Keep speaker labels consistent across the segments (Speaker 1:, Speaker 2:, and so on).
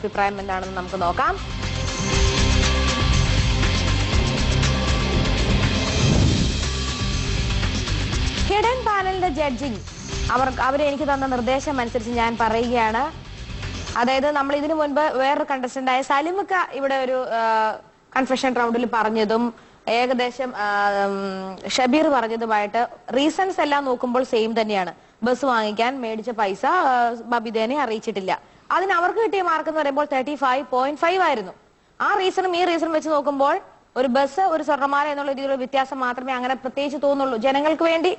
Speaker 1: അഭിപ്രായം എന്താണെന്ന് നമുക്ക് നോക്കാം. ഹിഡൻ പാനലിന്റെ ജഡ്ജിങ് അവരെ എനിക്ക് തന്ന നിർദ്ദേശം അനുസരിച്ച് ഞാൻ പറയുകയാണ്. അതായത് നമ്മൾ ഇതിനു മുൻപ് വേറൊരു കണ്ടസ്റ്റന്റ് ആയ സലിമുക്ക ഇവിടെ ഒരു കൺഫെഷൻ റൗണ്ടിൽ പറഞ്ഞതും ഏകദേശം ഷബീർ പറഞ്ഞതുമായിട്ട് റീസൺസ് എല്ലാം നോക്കുമ്പോൾ സെയിം തന്നെയാണ്. ബസ് വാങ്ങിക്കാൻ മേടിച്ച പൈസ ബബിതേനെ അറിയിച്ചിട്ടില്ല. അതിന് അവർക്ക് കിട്ടിയ മാർക്ക് എന്ന് പറയുമ്പോൾ 35.5 ആയിരുന്നു. ആ റീസണും ഈ റീസണും വെച്ച് നോക്കുമ്പോൾ ഒരു ബസ് ഒരു സ്വർണ്ണമാല എന്നുള്ള രീതിയിലുള്ള വ്യത്യാസം മാത്രമേ അങ്ങനെ പ്രത്യേകിച്ച് തോന്നുള്ളൂ. ജനങ്ങൾക്ക് വേണ്ടി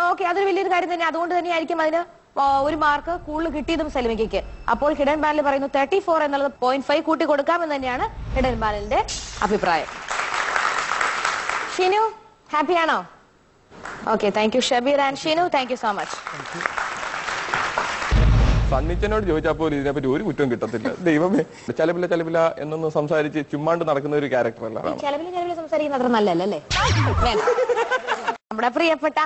Speaker 1: ഓക്കെ, അതൊരു വലിയൊരു കാര്യം തന്നെ. അതുകൊണ്ട് തന്നെയായിരിക്കും അതിന് ഒരു മാർക്ക് കൂടുതൽ കിട്ടിയതും സലിമിക്കയ്ക്ക്. അപ്പോൾ ഹിഡൻ പാനൽ പറയുന്നു 34 എന്നുള്ളത് 0.5 കൂട്ടി കൊടുക്കാമെന്ന് തന്നെയാണ് ഹിഡൻ പാനലിന്റെ അഭിപ്രായം. ഷിനു ഹാപ്പിയാണോ? Okay, thank you Shabeer and Shinu, thank you so much.
Speaker 2: സണ്ണിച്ചനോട് ചോദിച്ചാൽ പോലും ഇതിനെപ്പറ്റി ഒരു കുറ്റവും കിട്ടത്തില്ല. ദൈവമേ, ചലപില എന്നൊന്ന് സംസാരിച്ച് ചുമ്മാണ്ട് നടക്കുന്ന ഒരു ക്യാരക്ടർ അല്ല.
Speaker 1: ചലപില സംസാരിക്കുന്ന അത്ര നല്ലല്ലേ? നമ്മുടെ പ്രിയപ്പെട്ട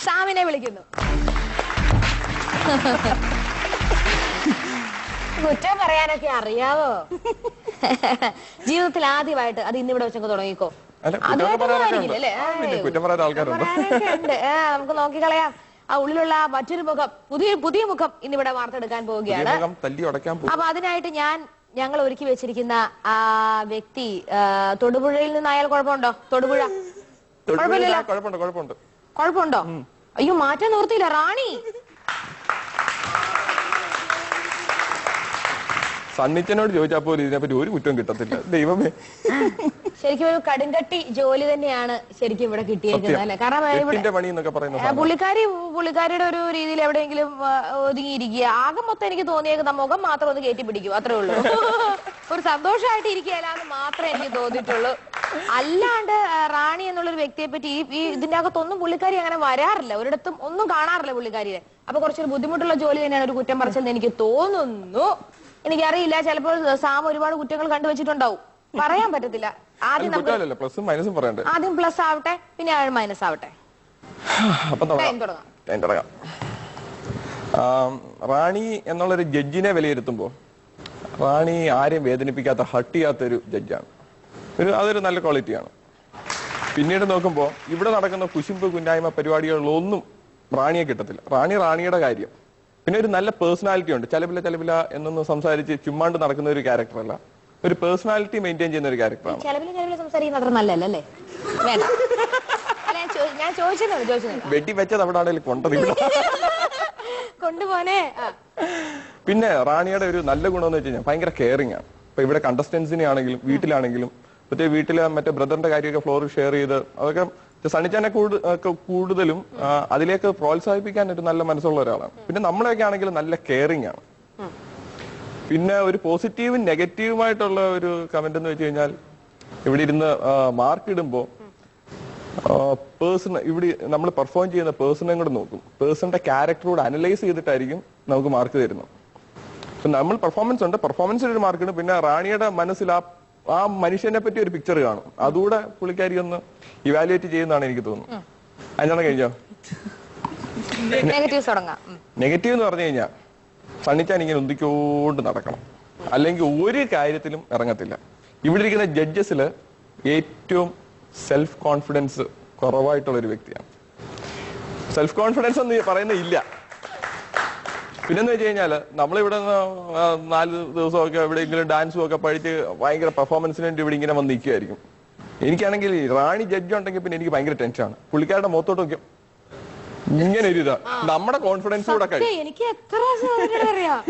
Speaker 1: സാമിനെ വിളിക്കുന്നു. കുറ്റം പറയാനൊക്കെ അറിയാവോ? ജീവിതത്തിൽ ആദ്യമായിട്ട് അത് ഇന്നിവിടെ വെച്ചൊക്കെ തുടങ്ങിക്കോ. നമുക്ക് നോക്കിക്കളയാം. ആ ഉള്ളിലുള്ള മറ്റൊരു മുഖം, പുതിയ മുഖം ഇന്നിവിടെ വാർത്തെടുക്കാൻ പോവുകയാണ്. അപ്പൊ അതിനായിട്ട് ഞങ്ങൾ ഒരുക്കി വെച്ചിരിക്കുന്ന ആ വ്യക്തി തൊടുപുഴയിൽ നിന്ന് ആയാൽ കുഴപ്പമുണ്ടോ? തൊടുപുഴ കുഴപ്പമുണ്ടോ? അയ്യോ, മാറ്റാൻ നിവർത്തിയില്ല. റാണി
Speaker 2: സണ്ണിച്ചനോട് ചോദിച്ചാൽ പോലും ഇതിനെപ്പറ്റി ഒരു കുറ്റവും കിട്ടത്തില്ല. ദൈവമേ,
Speaker 1: ശരിക്കും ഒരു കടുങ്കട്ടി ജോലി തന്നെയാണ് ശരിക്കും ഇവിടെ കിട്ടിയിരിക്കുന്നത് അല്ലെ? കാരണം പുള്ളിക്കാരിയുടെ ഒരു രീതിയിൽ എവിടെയെങ്കിലും ഒതുങ്ങിയിരിക്കുക. ആകെ മൊത്തം എനിക്ക് തോന്നിയേക്കുന്ന മുഖം മാത്രം ഒന്ന് കയറ്റി പിടിക്കും, അത്രേ ഉള്ളൂ. ഒരു സന്തോഷമായിട്ട് ഇരിക്കുകയല്ലാന്ന് മാത്രമേ എനിക്ക് തോന്നിയിട്ടുള്ളൂ. അല്ലാണ്ട് റാണി എന്നുള്ളൊരു വ്യക്തിയെ പറ്റി ഈ ഇതിന്റെ അകത്തൊന്നും പുള്ളിക്കാരി അങ്ങനെ വരാറില്ല, ഒരിടത്തും ഒന്നും കാണാറില്ല പുള്ളിക്കാരിയെ. അപ്പൊ കുറച്ചൊരു ബുദ്ധിമുട്ടുള്ള ജോലി തന്നെയാണ് ഒരു കുറ്റം പറച്ചെന്ന് എനിക്ക് തോന്നുന്നു. എനിക്കറിയില്ല, ചിലപ്പോൾ സാം ഒരുപാട് കുറ്റങ്ങൾ കണ്ടുവച്ചിട്ടുണ്ടാവും, പറയാൻ പറ്റത്തില്ല. ആദ്യം പ്ലസ് ആവട്ടെ, പിന്നെ മൈനസ് ആവട്ടെ.
Speaker 2: റാണി എന്നുള്ളൊരു ജഡ്ജിനെ വിലയിരുത്തുമ്പോ റാണി ആരെയും വേദനിപ്പിക്കാത്ത, ഹർട്ട് ചെയ്യാത്തൊരു ജഡ്ജാണ്. അതൊരു നല്ല ക്വാളിറ്റിയാണ്. പിന്നീട് നോക്കുമ്പോൾ ഇവിടെ നടക്കുന്ന കുശുമ്പ് കുന്നായ്മ പരിപാടികളിലൊന്നും റാണിയെ കിട്ടത്തില്ല. റാണിയുടെ കാര്യം. പിന്നെ ഒരു നല്ല പേഴ്സണാലിറ്റി ഉണ്ട്. ചലപില എന്നൊന്ന് സംസാരിച്ച് ചുമ്മാണ്ട് നടക്കുന്ന ഒരു ക്യാരക്ടർ അല്ല, ഒരു പേഴ്സണാലിറ്റി മെയിൻറ്റെയിൻ ചെയ്യുന്ന ഒരു ക്യാരക്ടറാണ്. വെട്ടി വെച്ചത് അവിടെ ആണെങ്കിലും
Speaker 1: കൊണ്ടുപോനെ.
Speaker 2: പിന്നെ റാണിയുടെ ഒരു നല്ല ഗുണമെന്ന് വെച്ച് കഴിഞ്ഞാൽ ഭയങ്കര കെയറിംഗ് ആണ്. ഇപ്പൊ ഇവിടെ കണ്ടസ്റ്റൻസിനെ ആണെങ്കിലും വീട്ടിലാണെങ്കിലും വീട്ടിലെ മറ്റേ ബ്രദറിന്റെ കാര്യമൊക്കെ ഫ്ലോർ ഷെയർ ചെയ്ത് അതൊക്കെ സണ്ണിച്ചാനെ കൂടുതലും അതിലേക്ക് പ്രോത്സാഹിപ്പിക്കാൻ ഒരു നല്ല മനസ്സുള്ള ഒരാളാണ്. പിന്നെ നമ്മളെയൊക്കെ ആണെങ്കിലും നല്ല കെയറിംഗ് ആണ്. പിന്നെ ഒരു പോസിറ്റീവും നെഗറ്റീവുമായിട്ടുള്ള ഒരു കമന്റ് എന്ന് വെച്ച് കഴിഞ്ഞാൽ, ഇവിടെ ഇരുന്ന് മാർക്ക് ഇടുമ്പോൾ ഇവിടെ നമ്മൾ പെർഫോം ചെയ്യുന്ന പേഴ്സണും കൂടെ നോക്കും. പേഴ്സണിന്റെ ക്യാരക്ടറോട് അനലൈസ് ചെയ്തിട്ടായിരിക്കും നമുക്ക് മാർക്ക് തരുന്നത്. നമ്മൾ പെർഫോമൻസിന് ഒരു മാർക്ക് ഇടും. പിന്നെ റാണിയുടെ മനസ്സിൽ ആ മനുഷ്യനെ പറ്റി ഒരു പിക്ചർ കാണും. അതുകൂടെ പുള്ളിക്കാരി ഒന്ന് ഇവാലുവേറ്റ് ചെയ്യുന്നതാണ് എനിക്ക് തോന്നുന്നത്. അതിനാണ് കഴിഞ്ഞോ? നെഗറ്റീവ് എന്ന് പറഞ്ഞു കഴിഞ്ഞാൽ സണ്ണിച്ചാൻ ഇങ്ങനെ ഒന്നിക്കോണ്ട് നടക്കണം, അല്ലെങ്കിൽ ഒരു കാര്യത്തിലും ഇറങ്ങത്തില്ല. ഇവിടെ ഇരിക്കുന്ന ജഡ്ജസില് ഏറ്റവും സെൽഫ് കോൺഫിഡൻസ് കുറവായിട്ടുള്ള ഒരു വ്യക്തിയാണ്. സെൽഫ് കോൺഫിഡൻസ് എന്ന് പറയുന്ന ഇല്ല. പിന്നെന്ന് വെച്ച് കഴിഞ്ഞാല് നമ്മളിവിടെ 4 ദിവസമൊക്കെ എവിടെയെങ്കിലും ഡാൻസും ഒക്കെ പഠിച്ച് ഭയങ്കര പെർഫോമൻസിന് വേണ്ടി ഇവിടെ ഇങ്ങനെ വന്ന് നിൽക്കുമായിരിക്കും. എനിക്കാണെങ്കിൽ റാണി ജഡ്ജ് ഉണ്ടെങ്കിൽ പിന്നെ എനിക്ക് ഭയങ്കര ടെൻഷനാണ്. പുള്ളിക്കാരുടെ മുഖത്തോട്ട് നോക്കിയാൽ ഇങ്ങനെ ഒരു ഇതാ, നമ്മുടെ കോൺഫിഡൻസ് കൂടെ കഴിയും.
Speaker 1: എനിക്ക് എത്ര അറിയാം,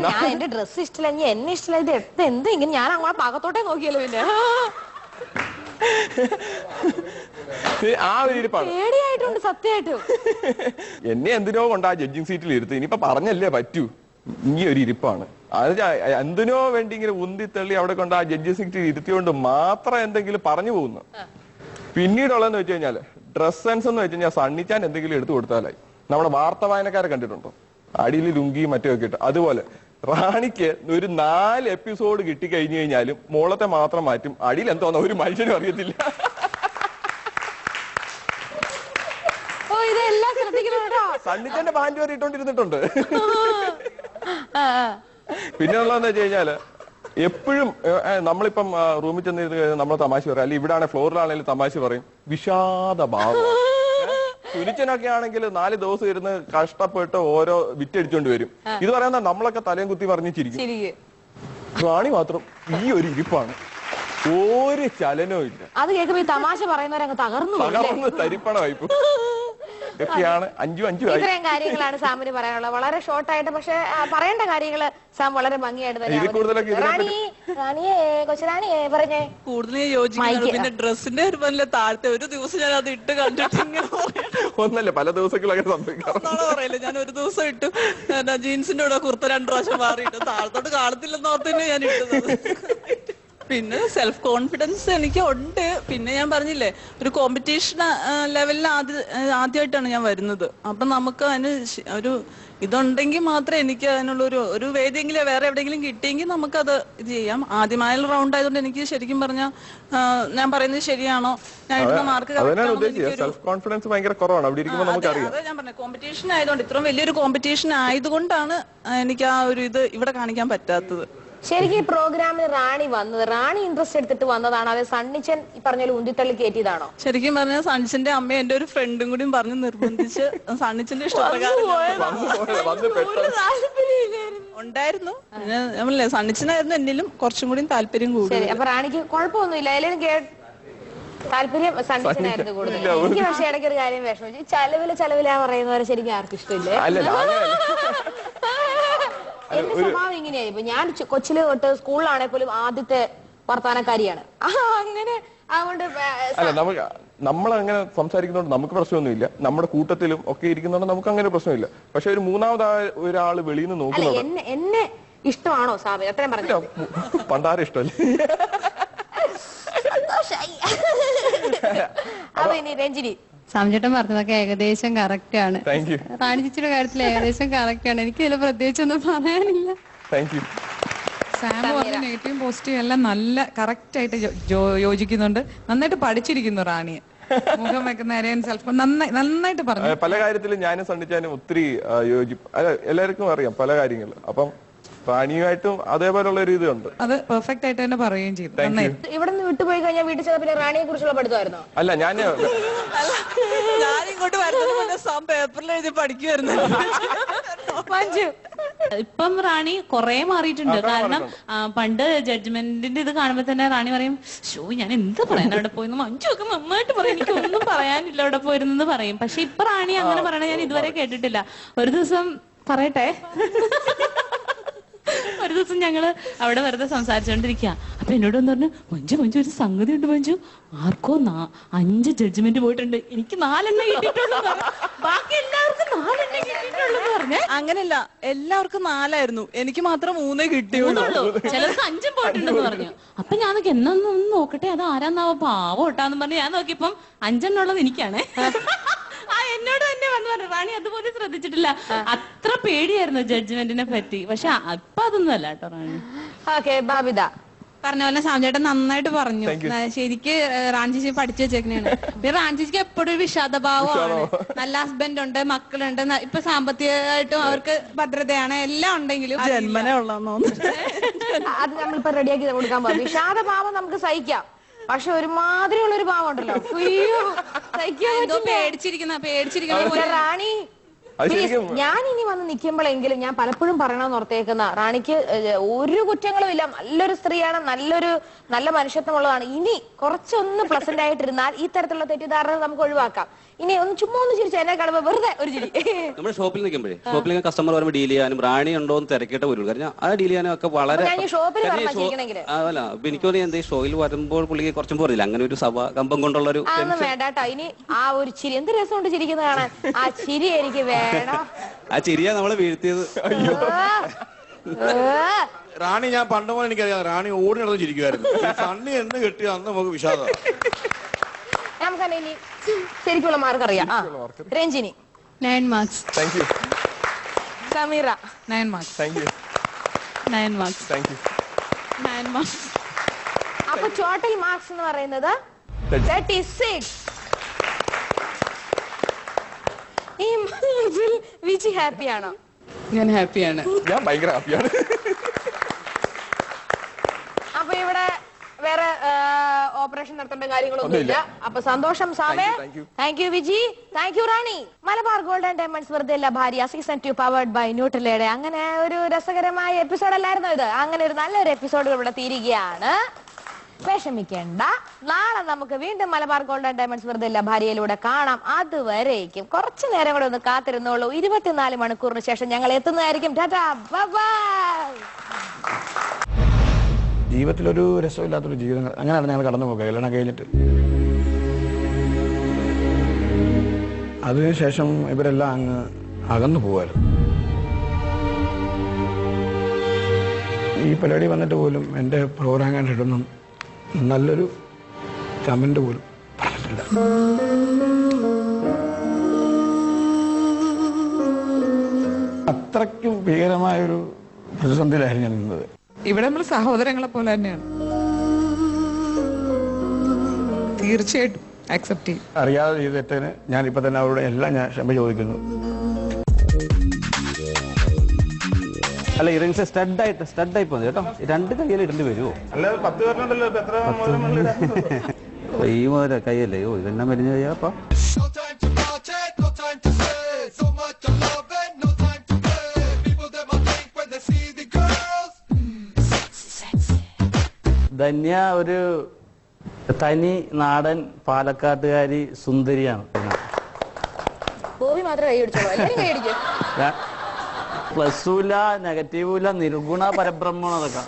Speaker 1: ഞാൻ എന്റെ ഡ്രസ് ഇഷ്ടമില്ല, എന്നെ ഇഷ്ടമില്ല, ഇത് എന്ത് ഇങ്ങനെ ഞാൻ അങ്ങോട്ട് ഭാഗത്തോട്ടേ നോക്കിയല്ലോ. പിന്നെ
Speaker 2: ആ ഒരു ഇരിപ്പാണ്.
Speaker 1: പേടിയായിട്ടുണ്ട് സത്യമായിട്ടും.
Speaker 2: എന്നെ എന്തിനോ കൊണ്ട് ആ ജഡ്ജിങ് സീറ്റിൽ ഇരുത്ത്, ഇനിയിപ്പോ പറഞ്ഞല്ലേ പറ്റൂ. ഈ ഒരു ഇരിപ്പാണ്. അത് എന്തിനോ വേണ്ടി ഇങ്ങനെ ഉന്തിത്തള്ളി അവിടെ കൊണ്ട് ആ ജഡ്ജിങ് സീറ്റിൽ ഇരുത്തിയോണ്ട് മാത്രം എന്തെങ്കിലും പറഞ്ഞു പോകുന്നു. പിന്നീടുള്ളതെന്ന് വെച്ച് കഴിഞ്ഞാല് ഡ്രസ് സെൻസ് എന്ന് വെച്ച് കഴിഞ്ഞാൽ സണ്ണിച്ചാൻ എന്തെങ്കിലും എടുത്തു കൊടുത്താലായി. നമ്മുടെ വാർത്ത വായനക്കാരെ കണ്ടിട്ടുണ്ടോ? അടിയിൽ ലുങ്കിയും മറ്റൊക്കെ ഇട്ട്. അതുപോലെ റാണിക്ക് ഒരു 4 എപ്പിസോഡ് കിട്ടി കഴിഞ്ഞു കഴിഞ്ഞാലും മോളത്തെ മാത്രം മാറ്റും. അടിയിൽ എന്തോന്ന ഒരു മനുഷ്യനും അറിയത്തില്ല.
Speaker 1: ഇതെല്ലാം ശ്രദ്ധിക്കണം.
Speaker 2: സണ്ണിച്ചന്റെ പാൻറ് വരെ ഇട്ടോണ്ടിരുന്നിട്ടുണ്ട്. പിന്നെ ഉള്ളതെന്ന് വെച്ച് കഴിഞ്ഞാല് എപ്പോഴും നമ്മളിപ്പം റൂമിൽ ചെന്നിരുന്ന് നമ്മൾ തമാശ പറയും, അല്ലെങ്കിൽ ഇവിടെ ആണെങ്കിൽ ഫ്ലോറിലാണെങ്കിലും തമാശ പറയും, വിഷാദ ഭാവം. സുനിച്ചനൊക്കെ ആണെങ്കിൽ 4 ദിവസം ഇരുന്ന് കഷ്ടപ്പെട്ട് ഓരോ വിറ്റടിച്ചോണ്ട് വരും. ഇത് പറയുന്ന നമ്മളൊക്കെ തലയും കുത്തി പറഞ്ഞു ചിരിക്കും. റാണി മാത്രം ഈ ഒരു ഇരിപ്പാണ്, ഒരു ചലനവും ഇല്ല.
Speaker 1: അത് കേൾക്കുമ്പോ തമാശ പറയുന്നവരങ്ങ് തകർന്നു
Speaker 2: തരിപ്പണമായിപ്പോ. ഇതൊക്കെയാണ് 5
Speaker 1: ഇത്രയും കാര്യങ്ങളാണ് സാമിന് പറയാനുള്ളത്. വളരെ ഷോർട്ടായിട്ട്, പക്ഷെ പറയേണ്ട കാര്യങ്ങള് സാം വളരെ ഭംഗിയായിട്ട് തന്നെ. കൊച്ചുറാണിയെ പറഞ്ഞേ
Speaker 3: കൂടുതൽ യോജിക്കുന്നു. പിന്നെ ഡ്രസ്സിന്റെ താഴത്തെ ഒരു ദിവസം ഞാൻ അത് ഇട്ട് കണ്ടിട്ട്
Speaker 2: ഒന്നല്ല, പല ദിവസങ്ങളൊക്കെ സംഭവിക്കാറുണ്ട്.
Speaker 3: പറയില്ല, ഞാൻ ഒരു ദിവസം ഇട്ടു ജീൻസിന്റെ കൂടെ കുർത്ത 2 പ്രാവശ്യം മാറിയിട്ട് താഴത്തോട്ട് കാണത്തില്ലെന്ന് ഓർത്തന്നെ ഞാൻ ഇട്ടത്. പിന്നെ സെൽഫ് കോൺഫിഡൻസ് എനിക്ക് ഉണ്ട്. പിന്നെ ഞാൻ പറഞ്ഞില്ലേ, ഒരു കോമ്പറ്റീഷൻ ലെവലിൽ ആദ്യമായിട്ടാണ് ഞാൻ വരുന്നത്. അപ്പൊ നമുക്ക് അതിന് ഒരു ഇതുണ്ടെങ്കിൽ മാത്രമേ എനിക്ക് അതിനുള്ള ഒരു വേദിയെങ്കിലും വേറെ എവിടെയെങ്കിലും കിട്ടിയെങ്കിൽ നമുക്കത് ഇത് ചെയ്യാം. ആദ്യമായ റൗണ്ട് ആയതുകൊണ്ട് എനിക്ക് ശരിക്കും പറഞ്ഞാൽ ഞാൻ പറയുന്നത് ശരിയാണോ, ഞാൻ ഇടുന്ന മാർക്ക്
Speaker 2: സെൽഫ് കോൺഫിഡൻസ് ഭയങ്കര കുറവാണ് അവിടെ ഇരിക്കുമ്പോൾ നമുക്കറിയാം.
Speaker 3: അതെ ഞാൻ പറഞ്ഞ കോമ്പറ്റീഷൻ ആയതുകൊണ്ട്, ഇത്രയും വലിയൊരു കോമ്പറ്റീഷൻ ആയതുകൊണ്ടാണ് എനിക്ക് ആ ഒരു ഇത് ഇവിടെ കാണിക്കാൻ പറ്റാത്തത്.
Speaker 1: ശരിക്കും ഈ പ്രോഗ്രാമിന് റാണി വന്നത്, റാണി ഇൻട്രസ്റ്റ് എടുത്തിട്ട് വന്നതാണോ, അതെ സണ്ണിച്ചൻ ഈ പറഞ്ഞ ഉന്തിത്തള്ളി കയറ്റിയതാണോ?
Speaker 3: ശരിക്കും പറഞ്ഞാൽ സണ്ണിച്ചന്റെ അമ്മ എന്റെ ഒരു ഫ്രണ്ടും കൂടി പറഞ്ഞ് നിർബന്ധിച്ച് സണ്ണിച്ചന്റെ ഇഷ്ടപ്രകാരം ഉണ്ടായിരുന്നു. നമ്മളല്ലേ സണ്ണിച്ചനായിരുന്നു എന്നിലും കുറച്ചും കൂടി താല്പര്യം കൂടി.
Speaker 1: അപ്പൊ റാണിക്ക് കുഴപ്പമൊന്നുമില്ല, എല്ലാവരും താല്പര്യം സണ്ണിച്ചനായിരുന്നു കൂടുതൽ. എനിക്ക് പക്ഷെ ഇടയ്ക്ക് ഒരു കാര്യം വിഷമിച്ചു, ചെലവില പറയുന്നവരെ ശരിക്കും ആർക്കും ഇഷ്ടമില്ലേ? എന്റെ സ്വഭാവം ഇങ്ങനെയായി. ഇപ്പൊ ഞാൻ കൊച്ചില് തൊട്ട് സ്കൂളിലാണെങ്കിൽ പോലും ആദ്യത്തെ വർത്താനക്കാരിയാണ്. അങ്ങനെ അതുകൊണ്ട്
Speaker 2: നമ്മളങ്ങനെ സംസാരിക്കുന്നതുകൊണ്ട് നമുക്ക് പ്രശ്നമൊന്നുമില്ല. നമ്മുടെ കൂട്ടത്തിലും ഒക്കെ ഇരിക്കുന്നതുകൊണ്ട് നമുക്ക് അങ്ങനെ പ്രശ്നമില്ല. പക്ഷെ ഒരു മൂന്നാമതായ ഒരാള് വെളിയിൽ നിന്ന് നോക്കുന്നത്
Speaker 1: എന്നെ ഇഷ്ടമാണോ സാബി? അത്രയും പറഞ്ഞു.
Speaker 2: പണ്ടാരും ഇഷ്ടമല്ലേ?
Speaker 1: അപ്പൊ ഇനി രഞ്ജിനി.
Speaker 4: സാംചേട്ടൻ പറഞ്ഞതൊക്കെ ഏകദേശം കറക്റ്റ് ആണ്. റാണി ചേച്ചിയുടെ കാര്യത്തിൽ ഏകദേശം കറക്റ്റ് ആണ്. എനിക്ക് ഇതിൽ പ്രത്യേകിച്ചൊന്നും പറയാനില്ല.
Speaker 5: സാം പറഞ്ഞ നെഗറ്റീവും പോസിറ്റീവും എല്ലാം നല്ല കറക്റ്റ് ആയിട്ട് യോജിക്കുന്നുണ്ട്. നന്നായിട്ട് പഠിച്ചിരിക്കുന്നു റാണിയെ. മുഖം വെക്കുന്ന സെൽഫ് നന്നായിട്ട് പറഞ്ഞു.
Speaker 2: പല കാര്യത്തിലും ഞാനും സണ്ണിച്ചാനും ഒത്തിരി എല്ലാവർക്കും അറിയാം പല കാര്യങ്ങൾ. അപ്പം റാണിയുമായിട്ടും അതേപോലുള്ള ഒരു ഇതുണ്ട്.
Speaker 5: അത് പെർഫെക്റ്റ് ആയിട്ട് തന്നെ പറയുകയും ചെയ്തു.
Speaker 1: ഇവിടെ നിന്ന് വിട്ടുപോയി കഴിഞ്ഞാൽ വീട്ടിൽ ചെന്ന പിന്നെ റാണിയെ കുറിച്ചുള്ള പഠിത്തമായിരുന്നോ?
Speaker 2: അല്ല,
Speaker 3: ഞാനിങ്ങോട്ട് വരുന്നത് സാം പേപ്പറിൽ എഴുതി പഠിക്കുമായിരുന്നു.
Speaker 4: ഇപ്പം റാണി കൊറേ മാറിയിട്ടുണ്ട്. കാരണം പണ്ട് ജഡ്ജ്മെന്റിന്റെ ഇത് കാണുമ്പോ തന്നെ റാണി പറയും, ഷോ ഞാൻ എന്ത് പറയാൻ അവിടെ പോയിന്ന്, മഞ്ജു ഒക്കെ നന്നായിട്ട് പറയും, എനിക്ക് ഒന്നും പറയാനില്ല അവിടെ പോയിരുന്നെന്ന് പറയും. പക്ഷെ ഇപ്പൊ റാണി അങ്ങനെ പറയണ ഞാൻ ഇതുവരെ കേട്ടിട്ടില്ല. ഒരു ദിവസം പറയട്ടെ, ഒരു ദിവസം ഞങ്ങള് അവിടെ വെറുതെ സംസാരിച്ചോണ്ടിരിക്കുക. അപ്പൊ എന്നോട് ഒന്ന് പറഞ്ഞു, മഞ്ജു ഒരു സംഗതി ഉണ്ട് മഞ്ജു, ആർക്കോ 5 ജഡ്ജ്മെന്റ് പോയിട്ടുണ്ട്, എനിക്ക് 4 എണ്ണം കിട്ടിയിട്ടുള്ളൂ, ബാക്കി എല്ലാവർക്കും 4 എണ്ണം കിട്ടിയിട്ടുള്ളൂ പറഞ്ഞേ.
Speaker 3: അങ്ങനെയല്ല, എല്ലാവർക്കും 4 ആയിരുന്നു, എനിക്ക് മാത്രം 3 കിട്ടിയുള്ളൂ.
Speaker 4: ചിലർക്ക് 5 പോയിട്ടുണ്ടെന്ന് പറഞ്ഞു. അപ്പൊ ഞാൻ എന്നൊന്ന് നോക്കട്ടെ അത് ആരാന്നാവോ പാവം ഇട്ടാന്ന് പറഞ്ഞു ഞാൻ നോക്കിയപ്പം 5 എണ്ണം ഉള്ളത് എനിക്കാണ്. എന്നോട് തന്നെ വന്നു പറഞ്ഞു, റാണി അതുപോലെ ശ്രദ്ധിച്ചിട്ടില്ല, അത്ര പേടിയായിരുന്നു ജഡ്ജ്മെന്റിനെ പറ്റി. പക്ഷെ ഇപ്പൊ അതൊന്നും അല്ല കേട്ടോ റാണി.
Speaker 1: ബാബിത
Speaker 4: പറഞ്ഞ പോലെ സാംചേട്ടൻ നന്നായിട്ട് പറഞ്ഞു. ശരിക്ക് റാഞ്ചേച്ചി പഠിച്ചു വെച്ചേക്കണേണ്. പിന്നെ റാഞ്ചേച്ചിക്ക് എപ്പോഴും ഒരു വിഷാദഭാവമാണ്. നല്ല ഹസ്ബൻഡ് ഉണ്ട്, മക്കളുണ്ട്, ഇപ്പൊ സാമ്പത്തികമായിട്ടും അവർക്ക് ഭദ്രതയാണ്, എല്ലാം ഉണ്ടെങ്കിലും
Speaker 3: ജന്മനെ ഉള്ളതെന്ന് തോന്നുന്നു.
Speaker 1: അത് നമ്മളിപ്പോ റെഡിയാക്കി കൊടുക്കാൻ പോകും. വിഷാദഭാവം നമുക്ക് സഹിക്കാം, പക്ഷെ ഒരുമാതിരിയുള്ള ഒരു ഭാവം ഉണ്ടല്ലോ, പേടിച്ചിരിക്കുന്ന റാണി. ഞാൻ ഇനി വന്ന് നിൽക്കുമ്പോഴെങ്കിലും ഞാൻ പലപ്പോഴും പറയണമെന്ന് ഓർത്തേക്കുന്ന, റാണിക്ക് ഒരു കുറ്റങ്ങളും ഇല്ല, നല്ലൊരു സ്ത്രീയാണ്, നല്ല മനുഷ്യത്വമുള്ളതാണ്. ഇനി കുറച്ചൊന്ന് പ്ലസന്റ് ആയിട്ടിരുന്നാൽ ഈ തരത്തിലുള്ള തെറ്റിദ്ധാരണ നമുക്ക് ഒഴിവാക്കാം. ഇനി ചുമ്മാ ഒന്ന് ചിരിച്ചു എന്നെ കാണുമ്പോ വെറുതെ ഒരു ചിരി.
Speaker 6: നമ്മുടെ ഷോപ്പിൽ നിൽക്കുമ്പോഴേ കസ്റ്റമർ വരുമ്പോൾ ഡീൽ ചെയ്യാനും റാണി ഉണ്ടോ എന്ന് തിരക്കിയിട്ട് വരുള്ളൂ. കാരണം ആ ഡീൽ ചെയ്യാനും ഒക്കെ വളരെ
Speaker 1: അല്ല.
Speaker 6: എനിക്ക് തോന്നി എന്താ ഷോയിൽ വരുമ്പോൾ പുള്ളിക്ക് കുറച്ചും പോറില്ല, അങ്ങനെ ഒരു സഭ കമ്പം കൊണ്ടുള്ള ഒരു
Speaker 1: വേണ്ടാട്ടോ. ഇനി ആ ഒരു ചിരി, എന്ത് രസമുണ്ട് ചിരിക്കുന്നത് കാണാൻ, ആ ചിരി എനിക്ക് വേണം.
Speaker 6: ആ ചിരിയാ നമ്മളെ വീഴ്ത്തിയത്.
Speaker 7: റാണി ഞാൻ പണ്ട് പോലെ എനിക്കറിയാം, റാണി ഓടി നടന്ന് ചിരിക്കുമായിരുന്നു. സണ്ണി എന്ന് കിട്ടിയ അന്ന് നമുക്ക് വിഷാദം.
Speaker 1: നമുക്കന്നെ ഇനി ശരിക്കുള്ള മാർക്ക് അറിയാം. Ranjini
Speaker 4: 9 marks.
Speaker 1: Sameera
Speaker 5: 9 marks.
Speaker 4: 9 marks. 9 marks.
Speaker 1: അപ്പൊ ടോട്ടൽ മാർക്സ് എന്ന് പറയുന്നത് 36. ഈ വിജി ഹാപ്പിയാണോ?
Speaker 5: ഞാൻ ഹാപ്പിയാണ്.
Speaker 2: ഞാൻ ഭയങ്കര ഹാപ്പിയാണ്.
Speaker 1: ഓപ്പറേഷൻ നടത്തേണ്ട കാര്യങ്ങളൊന്നുമില്ല. അപ്പൊ സന്തോഷം സാമേ. Thank you Viji. Thank you Rani. Malabar gold and diamonds വെറുതെ അല്ല ഭാര്യ സീസൺ 2 പവർഡ് ബൈ ന്യൂട്രലയുടെ അങ്ങനെ ഒരു രസകരമായ എപ്പിസോഡ് അല്ലായിരുന്നു ഇത്. അങ്ങനെ ഒരു നല്ലൊരു എപ്പിസോഡ് ഇവിടെ തീരുകയാണ്. വിഷമിക്കേണ്ട, നാളെ നമുക്ക് വീണ്ടും മലബാർ ഗോൾഡ് ആൻഡ് ഡയമണ്ട്സ് വെറുതെ അല്ല ഭാര്യയിലൂടെ കാണാം. അതുവരേക്കും കുറച്ചു നേരം കൂടെ ഒന്ന് കാത്തിരുന്നോളൂ. 24 മണിക്കൂറിന് ശേഷം ഞങ്ങൾ എത്തുന്നതായിരിക്കും. Tata bye.
Speaker 7: ജീവിതത്തിലൊരു രസമില്ലാത്തൊരു ജീവിതം അങ്ങനെയാണ് ഞങ്ങൾ കടന്നു പോകുക കല്യാണം കഴിഞ്ഞിട്ട്. അതിനുശേഷം ഇവരെല്ലാം അങ്ങ് അകന്നു പോകുമായിരുന്നു. ഈ പരിപാടി വന്നിട്ട് പോലും എൻ്റെ പ്രോഗ്രാം കണ്ടിട്ടൊന്നും നല്ലൊരു കമന്റ് പോലും പറഞ്ഞിട്ടില്ല. അത്രയ്ക്കും ഭീകരമായൊരു പ്രതിസന്ധിയിലായിരുന്നു ഞാൻ നിന്നത്.
Speaker 5: ഇവിടെ നമ്മൾ സഹോദരങ്ങളെ പോലെ തന്നെയാണ്. തീർച്ചയായിട്ടും അക്സെപ്റ്റ് ചെയ്യും.
Speaker 7: അറിയാതെ ചെയ്ത തെറ്റിന് ഞാൻ ഇപ്പൊ തന്നെ അവരോട് എല്ലാം ഞാൻ ക്ഷമ ചോദിക്കുന്നു.
Speaker 6: അല്ല ഇറിങ്സ് സ്റ്റഡായി പോകുന്നത് കേട്ടോ. 2 കയ്യിൽ ഇടേണ്ടി വരുമോ?
Speaker 7: അല്ലാതെ 10 പേരുണ്ടല്ലോ.
Speaker 6: ഈ മോരെ കൈയല്ലേ? ഓ ഇതെല്ലാം മരിഞ്ഞു കഴിയാപ്പ. ധന്യ ഒരു തനി നാടൻ പാലക്കാട്ടുകാരി സുന്ദരിയാണ്.
Speaker 1: ബോബി മാത്രമേ കൈയടിച്ചോളൂ, എല്ലാവരും കൈയടിക്കും.
Speaker 6: പ്ലസ്സുമില്ല നെഗറ്റീവുമില്ല നിർഗുണ പരബ്രഹ്മണം അതൊക്കെ.